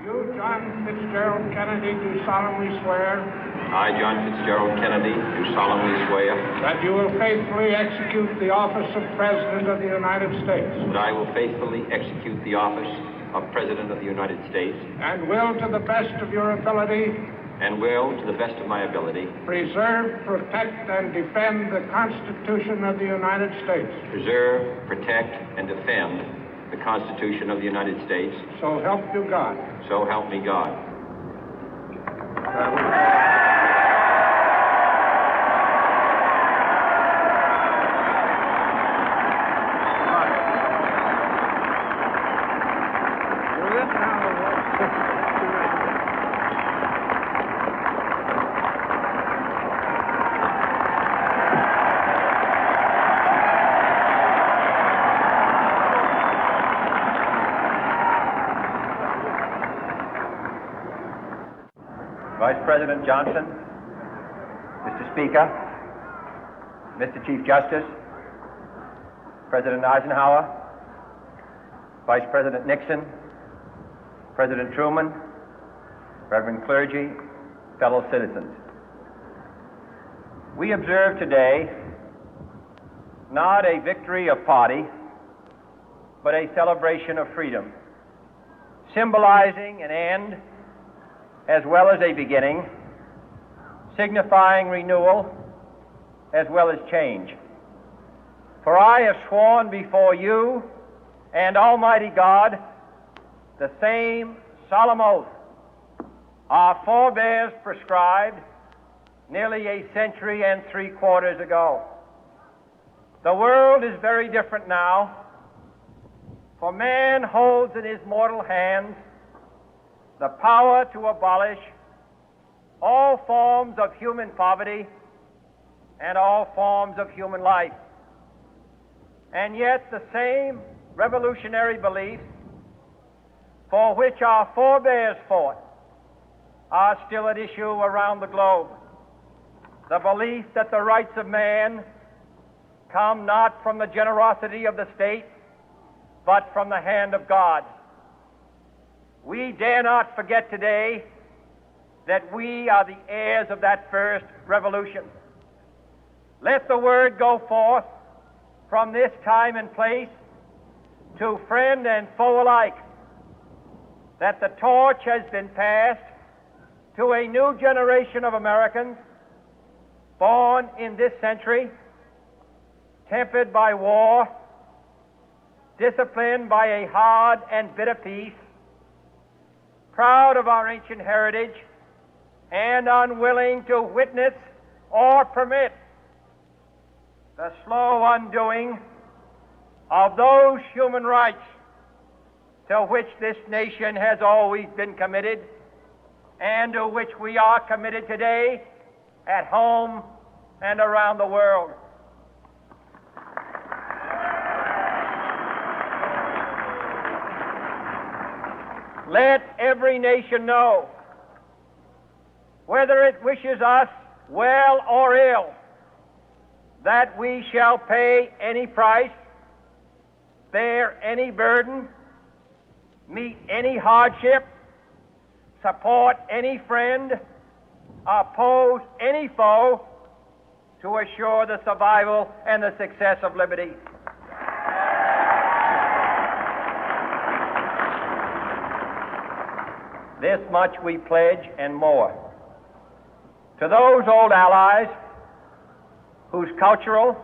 You, John Fitzgerald Kennedy, do solemnly swear I, John Fitzgerald Kennedy, do solemnly swear that you will faithfully execute the office of President of the United States that I will faithfully execute the office of President of the United States and will, to the best of your ability, and will, to the best of my ability, preserve, protect, and defend the Constitution of the United States. preserve, protect, and defend the Constitution of the United States. So help you God. So help me God. Vice President Johnson, Mr. Speaker, Mr. Chief Justice, President Eisenhower, Vice President Nixon, President Truman, Reverend clergy, fellow citizens. We observe today not a victory of party, but a celebration of freedom, symbolizing an end as well as a beginning, signifying renewal as well as change. For I have sworn before you and Almighty God the same solemn oath our forebears prescribed nearly a century and 3/4 ago. The world is very different now, for man holds in his mortal hands the power to abolish all forms of human poverty and all forms of human life. And yet the same revolutionary beliefs for which our forebears fought are still at issue around the globe. The belief that the rights of man come not from the generosity of the state, but from the hand of God. We dare not forget today that we are the heirs of that first revolution. Let the word go forth from this time and place to friend and foe alike that the torch has been passed to a new generation of Americans born in this century, tempered by war, disciplined by a hard and bitter peace, proud of our ancient heritage, and unwilling to witness or permit the slow undoing of those human rights to which this nation has always been committed and to which we are committed today at home and around the world. Let every nation know, whether it wishes us well or ill, that we shall pay any price, bear any burden, meet any hardship, support any friend, oppose any foe to assure the survival and the success of liberty. This much we pledge and more. To those old allies whose cultural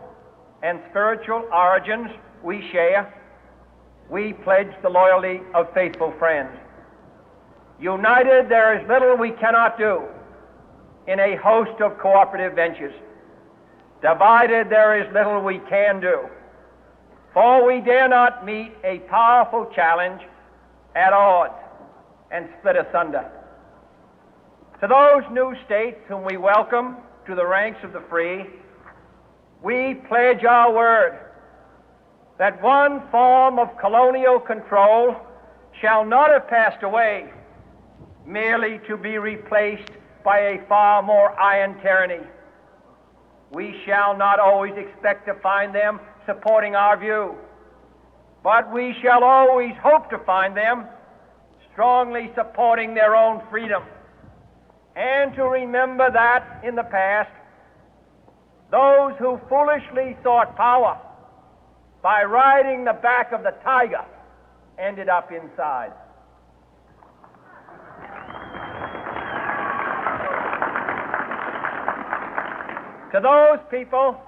and spiritual origins we share, we pledge the loyalty of faithful friends. United, there is little we cannot do in a host of cooperative ventures. Divided, there is little we can do, for we dare not meet a powerful challenge at odds and split asunder. To those new states whom we welcome to the ranks of the free, we pledge our word that one form of colonial control shall not have passed away, merely to be replaced by a far more iron tyranny. We shall not always expect to find them supporting our view, but we shall always hope to find them strongly supporting their own freedom, and to remember that in the past, those who foolishly sought power by riding the back of the tiger ended up inside. To those people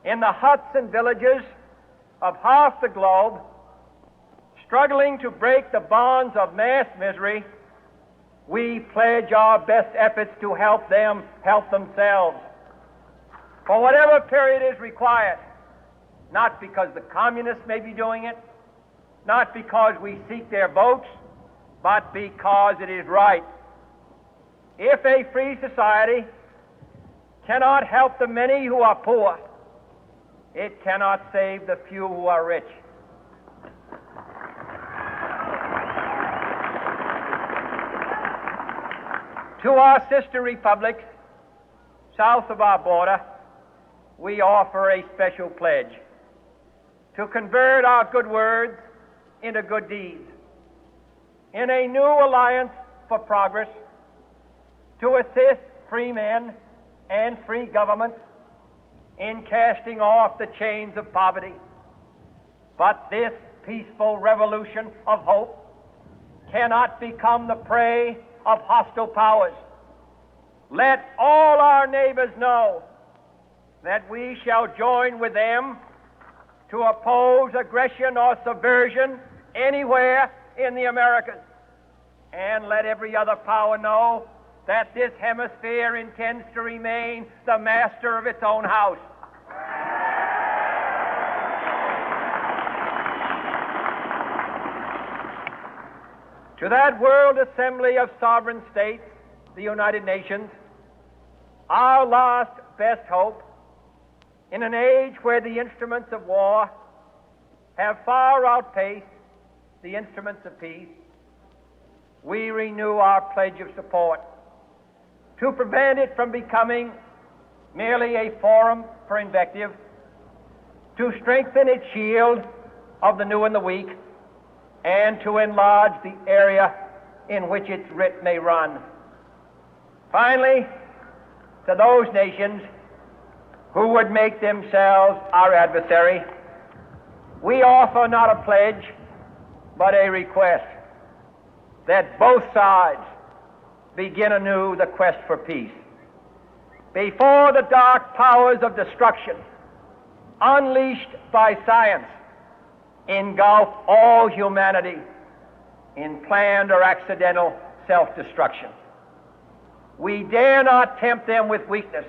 in the huts and villages of half the globe struggling to break the bonds of mass misery, we pledge our best efforts to help them help themselves for whatever period is required, not because the communists may be doing it, not because we seek their votes, but because it is right. If a free society cannot help the many who are poor, it cannot save the few who are rich. To our sister republics south of our border, we offer a special pledge to convert our good words into good deeds, in a new alliance for progress, to assist free men and free governments in casting off the chains of poverty. But this peaceful revolution of hope cannot become the prey of hostile powers. Let all our neighbors know that we shall join with them to oppose aggression or subversion anywhere in the Americas. And let every other power know that this hemisphere intends to remain the master of its own house. To that World Assembly of Sovereign States, the United Nations, our last best hope, in an age where the instruments of war have far outpaced the instruments of peace, we renew our pledge of support to prevent it from becoming merely a forum for invective, to strengthen its shield of the new and the weak, and to enlarge the area in which its writ may run. Finally, to those nations who would make themselves our adversary, we offer not a pledge, but a request that both sides begin anew the quest for peace. Before the dark powers of destruction, unleashed by science, engulf all humanity in planned or accidental self-destruction, we dare not tempt them with weakness,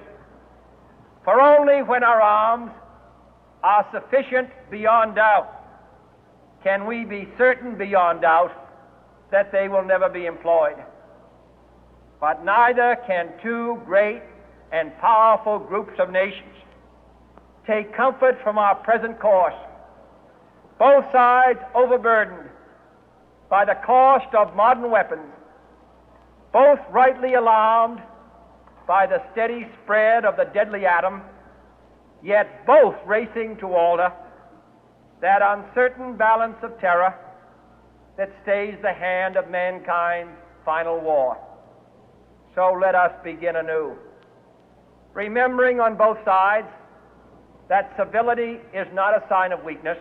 for only when our arms are sufficient beyond doubt can we be certain beyond doubt that they will never be employed. But neither can two great and powerful groups of nations take comfort from our present course, both sides overburdened by the cost of modern weapons, both rightly alarmed by the steady spread of the deadly atom, yet both racing to alter that uncertain balance of terror that stays the hand of mankind's final war. So let us begin anew, remembering on both sides that civility is not a sign of weakness,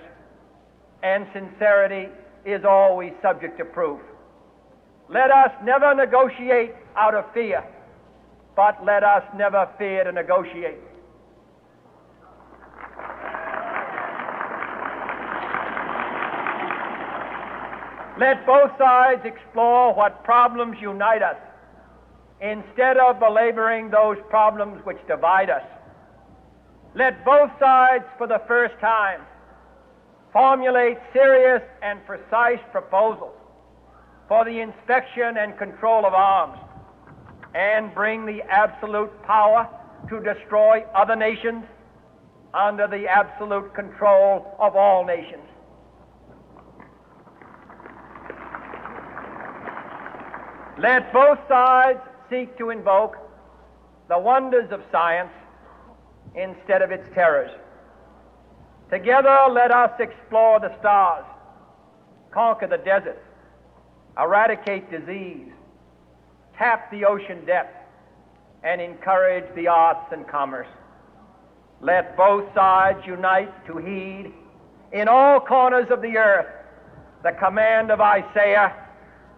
and sincerity is always subject to proof. Let us never negotiate out of fear, but let us never fear to negotiate. Let both sides explore what problems unite us, instead of belaboring those problems which divide us. Let both sides, for the first time, formulate serious and precise proposals for the inspection and control of arms, and bring the absolute power to destroy other nations under the absolute control of all nations. Let both sides seek to invoke the wonders of science instead of its terrors. Together, let us explore the stars, conquer the deserts, eradicate disease, tap the ocean depth, and encourage the arts and commerce. Let both sides unite to heed in all corners of the earth the command of Isaiah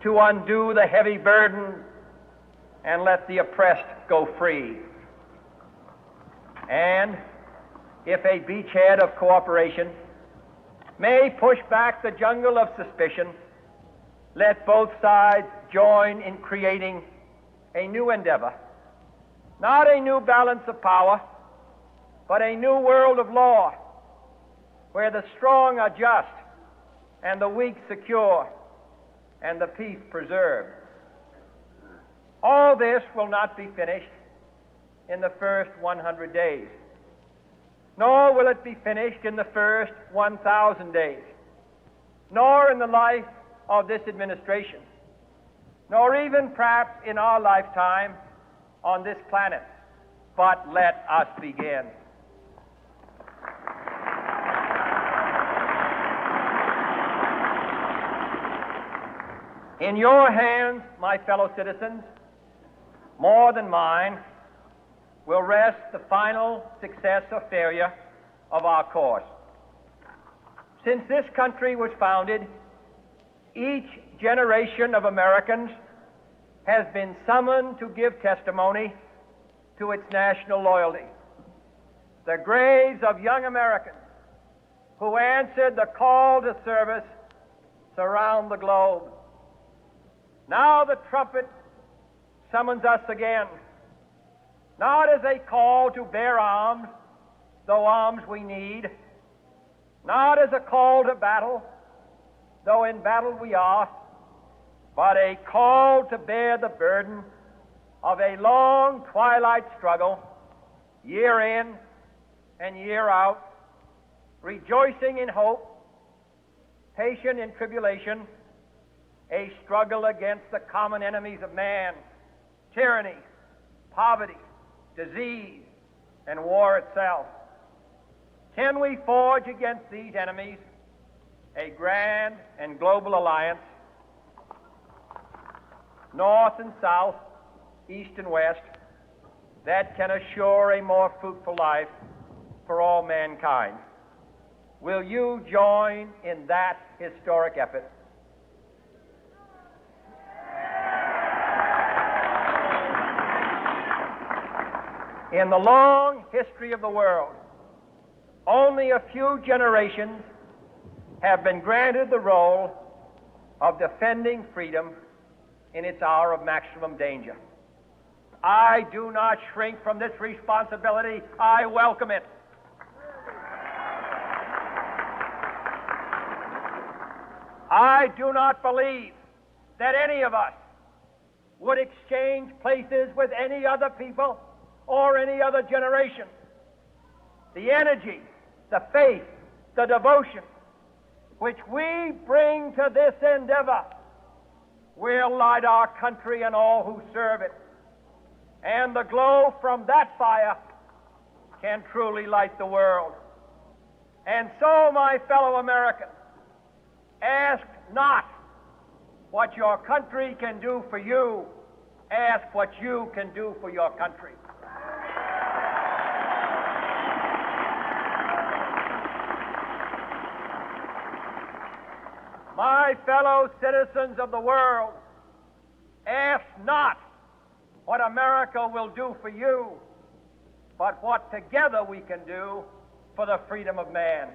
to undo the heavy burden and let the oppressed go free. And if a beachhead of cooperation may push back the jungle of suspicion, let both sides join in creating a new endeavor, not a new balance of power, but a new world of law, where the strong are just and the weak secure and the peace preserved. All this will not be finished in the first 100 days, nor will it be finished in the first 1,000 days, nor in the life of this administration, nor even perhaps in our lifetime on this planet. But let us begin. In your hands, my fellow citizens, more than mine, will rest the final success or failure of our course. Since this country was founded, each generation of Americans has been summoned to give testimony to its national loyalty. The graves of young Americans who answered the call to service surround the globe. Now the trumpet summons us again, not as a call to bear arms, though arms we need, not as a call to battle, though in battle we are, but a call to bear the burden of a long twilight struggle, year in and year out, rejoicing in hope, patient in tribulation, a struggle against the common enemies of man, tyranny, poverty, disease, and war itself. Can we forge against these enemies a grand and global alliance, north and south, east and west, that can assure a more fruitful life for all mankind? Will you join in that historic effort? In the long history of the world, only a few generations have been granted the role of defending freedom in its hour of maximum danger. I do not shrink from this responsibility. I welcome it. I do not believe that any of us would exchange places with any other people or any other generation. The energy, the faith, the devotion which we bring to this endeavor will light our country and all who serve it. And the glow from that fire can truly light the world. And so, my fellow Americans, ask not what your country can do for you, ask what you can do for your country. My fellow citizens of the world, ask not what America will do for you, but what together we can do for the freedom of man.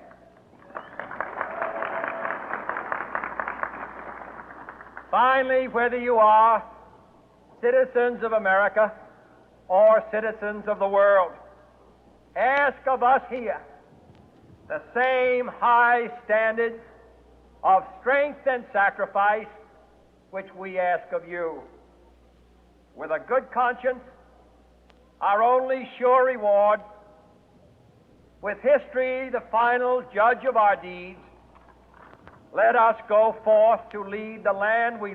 Finally, whether you are citizens of America or citizens of the world, ask of us here the same high standards of strength and sacrifice which we ask of you. With a good conscience, our only sure reward, with history the final judge of our deeds, let us go forth to lead the land we